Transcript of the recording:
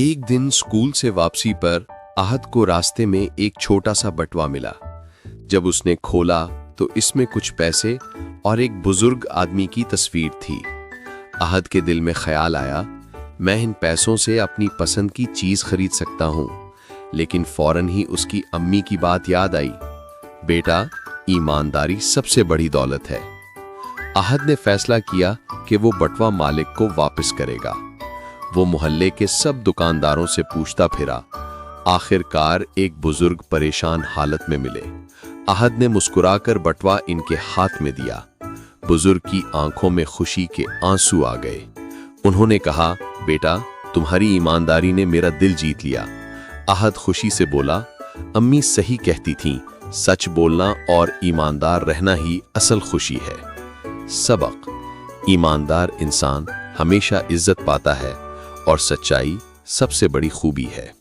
एक दिन स्कूल से वापसी पर आहद को रास्ते में एक छोटा सा बटवा मिला। जब उसने खोला तो इसमें कुछ पैसे और एक बुजुर्ग आदमी की तस्वीर थी। आहद के दिल में ख्याल आया, मैं इन पैसों से अपनी पसंद की चीज खरीद सकता हूं। लेकिन फौरन ही उसकी अम्मी की बात याद आई, बेटा, ईमानदारी सबसे बड़ी दौलत है। आहद ने फैसला किया कि वो बटवा मालिक को वापस करेगा। वो मोहल्ले के सब दुकानदारों से पूछता फिरा। आखिरकार एक बुजुर्ग परेशान हालत में मिले। आहद ने मुस्कुराकर बटवा इनके हाथ में दिया। बुजुर्ग की आंखों में खुशी के आंसू आ गए। उन्होंने कहा, बेटा, तुम्हारी ईमानदारी ने मेरा दिल जीत लिया। आहद खुशी से बोला, अम्मी सही कहती थीं, सच बोलना और ईमानदार रहना ही असल खुशी है। सबक: ईमानदार इंसान हमेशा इज्जत पाता है और सच्चाई सबसे बड़ी खूबी है।